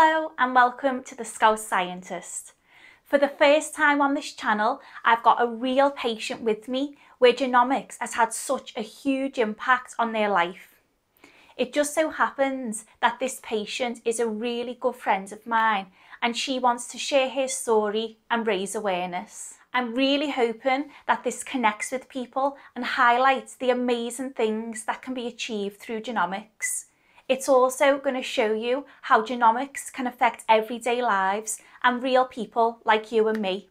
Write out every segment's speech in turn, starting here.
Hello and welcome to the Scout Scientist. For the first time on this channel, I've got a real patient with me where genomics has had such a huge impact on their life. It just so happens that this patient is a really good friend of mine and she wants to share her story and raise awareness. I'm really hoping that this connects with people and highlights the amazing things that can be achieved through genomics. It's also going to show you how genomics can affect everyday lives and real people like you and me.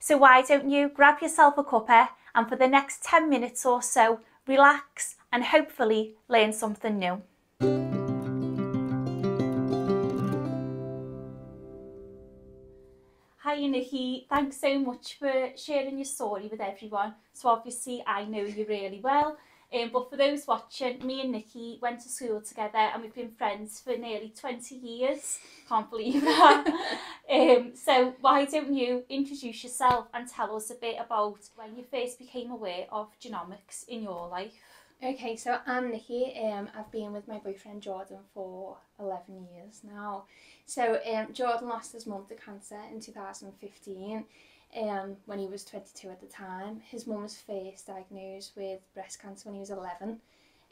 So why don't you grab yourself a cuppa and for the next 10 minutes or so, relax and hopefully learn something new. Hi Nicki, thanks so much for sharing your story with everyone. So obviously I know you really well. But for those watching, me and Nicki went to school together and we've been friends for nearly 20 years. Can't believe that. So why don't you introduce yourself and tell us a bit about when you first became aware of genomics in your life? Okay, so I'm Nicki. I've been with my boyfriend Jordan for 11 years now. So Jordan lost his mum to cancer in 2015. When he was 22 at the time. His mum was first diagnosed with breast cancer when he was 11,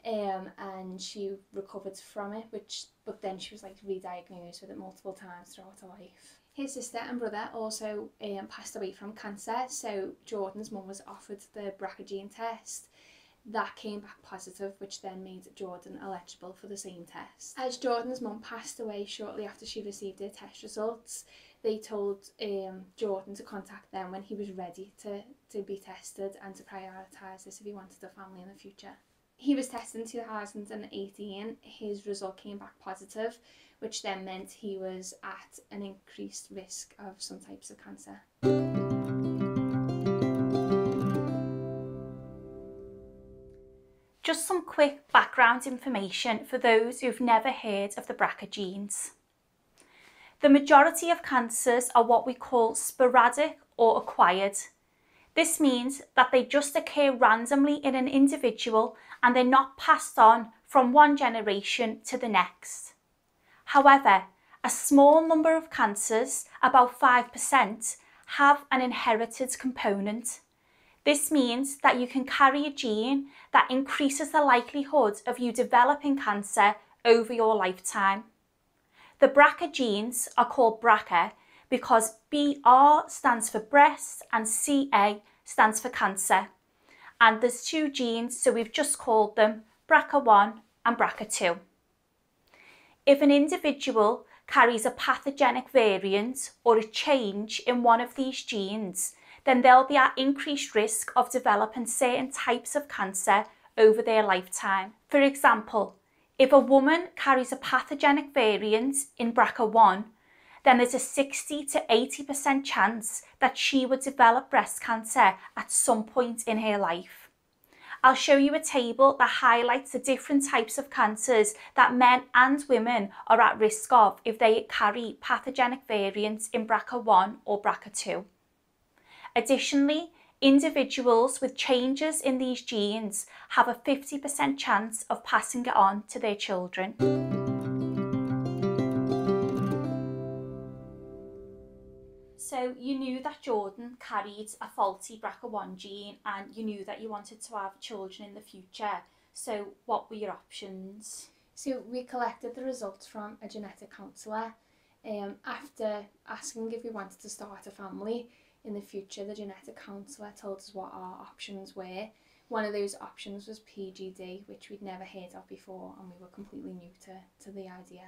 and she recovered from it, but then she was like re-diagnosed with it multiple times throughout her life. His sister and brother also passed away from cancer, so Jordan's mum was offered the BRCA gene test. That came back positive, which then made Jordan eligible for the same test. As Jordan's mum passed away shortly after she received her test results, they told Jordan to contact them when he was ready to be tested and to prioritise this if he wanted a family in the future. He was tested in 2018, his result came back positive, which then meant he was at an increased risk of some types of cancer. Just some quick background information for those who've never heard of the BRCA genes. The majority of cancers are what we call sporadic or acquired. This means that they just occur randomly in an individual and they're not passed on from one generation to the next. However, a small number of cancers, about 5%, have an inherited component. This means that you can carry a gene that increases the likelihood of you developing cancer over your lifetime. The BRCA genes are called BRCA because BR stands for breast and CA stands for cancer. And there's two genes, so we've just called them BRCA1 and BRCA2. If an individual carries a pathogenic variant or a change in one of these genes, then they'll be at increased risk of developing certain types of cancer over their lifetime. For example, if a woman carries a pathogenic variant in BRCA1, then there's a 60 to 80% chance that she would develop breast cancer at some point in her life. I'll show you a table that highlights the different types of cancers that men and women are at risk of if they carry pathogenic variants in BRCA1 or BRCA2. Additionally, individuals with changes in these genes have a 50% chance of passing it on to their children. So you knew that Jordan carried a faulty BRCA1 gene and you knew that you wanted to have children in the future. So what were your options? So we collected the results from a genetic counsellor. After asking if we wanted to start a family in the future, the genetic counsellor told us what our options were. One of those options was PGD, which we'd never heard of before, and we were completely new to the idea.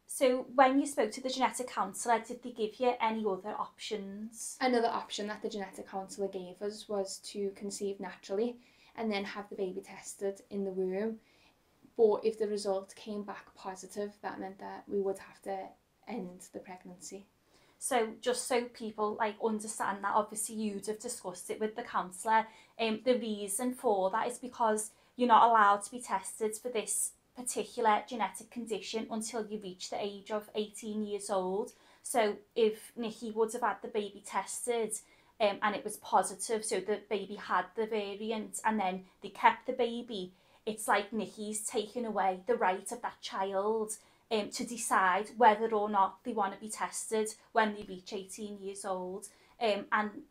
So when you spoke to the genetic counsellor, did they give you any other options? Another option that the genetic counsellor gave us was to conceive naturally and then have the baby tested in the womb. But if the result came back positive, that meant that we would have to end the pregnancy. So just so people understand that, obviously you'd have discussed it with the counsellor. The reason for that is because you're not allowed to be tested for this particular genetic condition until you reach the age of 18 years old. So if Nicki would have had the baby tested and it was positive, so the baby had the variant and then they kept the baby, it's like Nicki's taken away the right of that child to decide whether or not they want to be tested when they reach 18 years old. And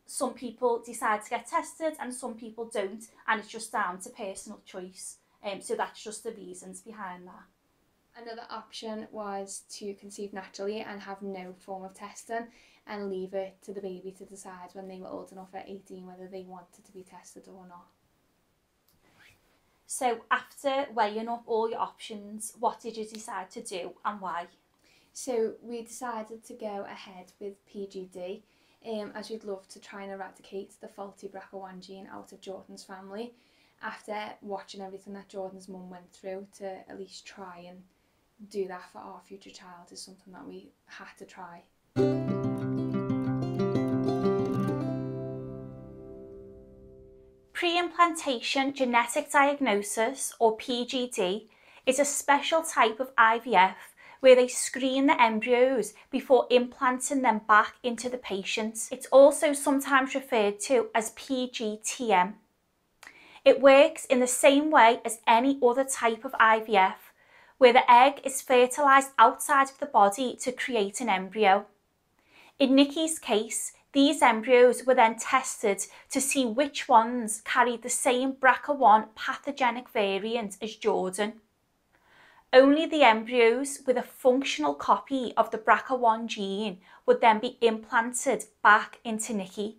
some people decide to get tested and some people don't, and it's just down to personal choice. So that's just the reasons behind that. Another option was to conceive naturally and have no form of testing and leave it to the baby to decide when they were old enough at 18 whether they wanted to be tested or not. So after weighing up all your options, what did you decide to do and why? So we decided to go ahead with PGD, as we'd love to try and eradicate the faulty BRCA1 gene out of Jordan's family after watching everything that Jordan's mum went through. To at least try and do that for our future child is something that we had to try. Pre-implantation genetic diagnosis, or PGD, is a special type of IVF where they screen the embryos before implanting them back into the patient. It's also sometimes referred to as PGTM. It works in the same way as any other type of IVF, where the egg is fertilised outside of the body to create an embryo. In Nicki's case, these embryos were then tested to see which ones carried the same BRCA1 pathogenic variant as Jordan. Only the embryos with a functional copy of the BRCA1 gene would then be implanted back into Nicki.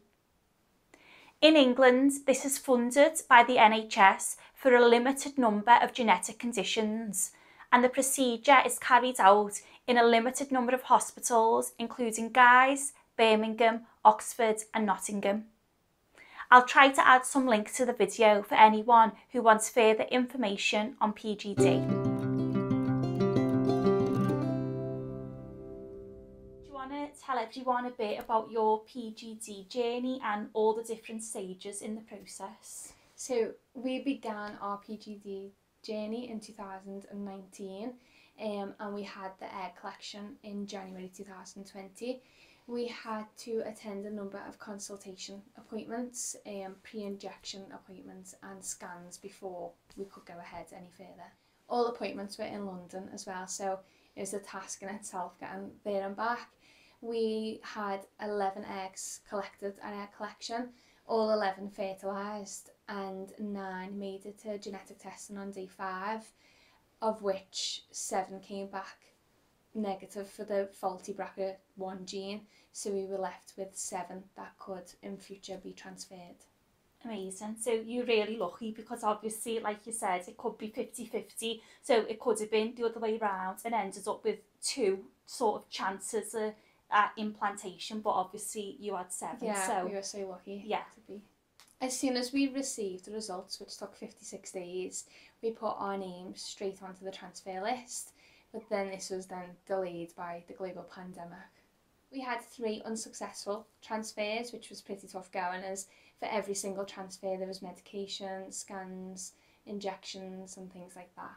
In England, this is funded by the NHS for a limited number of genetic conditions, and the procedure is carried out in a limited number of hospitals, including Guy's, Birmingham, Oxford and Nottingham. I'll try to add some links to the video for anyone who wants further information on PGD. Do you want to tell everyone a bit about your PGD journey and all the different stages in the process? So we began our PGD journey in 2019 and we had the egg collection in January 2020. We had to attend a number of consultation appointments, pre-injection appointments and scans before we could go ahead any further. All appointments were in London as well, so it was a task in itself getting there and back. We had 11 eggs collected at egg collection, all 11 fertilised and 9 made it to genetic testing on day 5, of which 7 came back negative for the faulty BRCA1 gene, so we were left with 7 that could in future be transferred. Amazing. So you're really lucky because obviously, like you said, it could be 50-50, so it could have been the other way around and ended up with 2 sort of chances at implantation, but obviously you had 7. Yeah, so we were so lucky to be. As soon as we received the results, which took 56 days, we put our names straight onto the transfer list. But then this was then delayed by the global pandemic. We had 3 unsuccessful transfers, which was pretty tough going, as for every single transfer there was medication, scans, injections and things like that.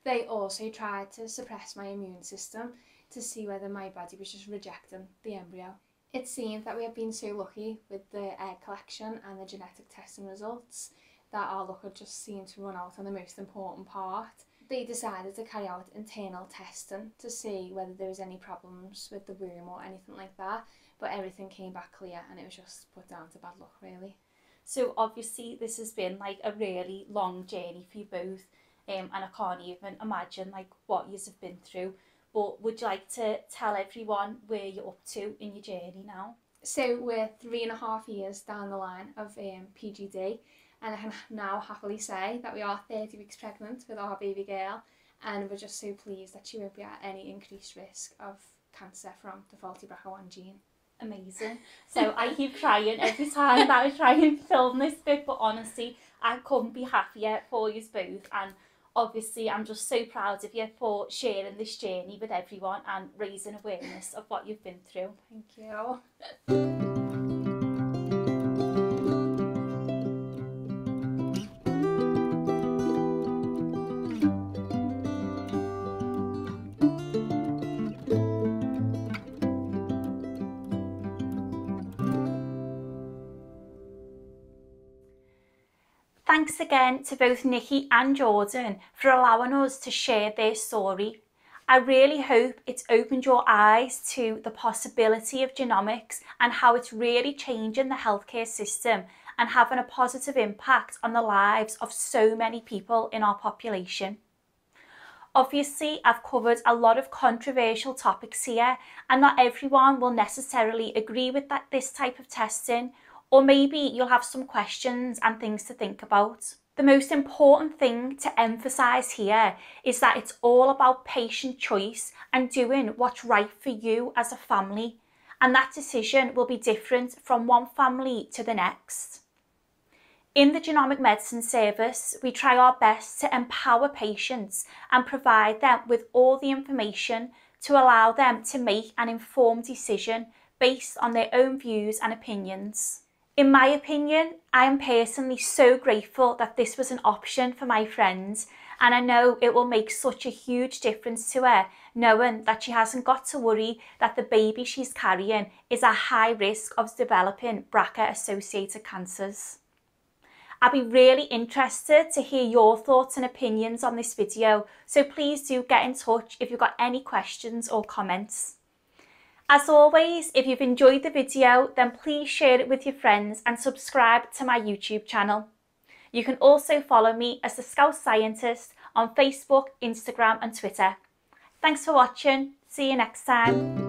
They also tried to suppress my immune system to see whether my body was just rejecting the embryo. It seemed that we had been so lucky with the egg collection and the genetic testing results that our luck had just seemed to run out on the most important part. They decided to carry out internal testing to see whether there was any problems with the womb or anything like that, but everything came back clear and it was just put down to bad luck really. So obviously this has been like a really long journey for you both, and I can't even imagine like what you have been through, but would you like to tell everyone where you're up to in your journey now? So we're 3.5 years down the line of PGD. And I can now happily say that we are 30 weeks pregnant with our baby girl, and we're just so pleased that she won't be at any increased risk of cancer from the faulty BRCA1 gene. Amazing. So I keep crying every time that I try and film this bit, but honestly I couldn't be happier for you both, and obviously I'm just so proud of you for sharing this journey with everyone and raising awareness of what you've been through. Thank you. Thanks again to both Nicki and Jordan for allowing us to share their story. I really hope it's opened your eyes to the possibility of genomics and how it's really changing the healthcare system and having a positive impact on the lives of so many people in our population. Obviously, I've covered a lot of controversial topics here, and not everyone will necessarily agree with this type of testing, or maybe you'll have some questions and things to think about. The most important thing to emphasise here is that it's all about patient choice and doing what's right for you as a family, and that decision will be different from one family to the next. In the Genomic Medicine Service, we try our best to empower patients and provide them with all the information to allow them to make an informed decision based on their own views and opinions. In my opinion, I am personally so grateful that this was an option for my friend, and I know it will make such a huge difference to her knowing that she hasn't got to worry that the baby she's carrying is at high risk of developing BRCA-associated cancers. I'd be really interested to hear your thoughts and opinions on this video, so please do get in touch if you've got any questions or comments. As always, if you've enjoyed the video, then please share it with your friends and subscribe to my YouTube channel. You can also follow me as the Scout Scientist on Facebook, Instagram and Twitter. Thanks for watching. See you next time.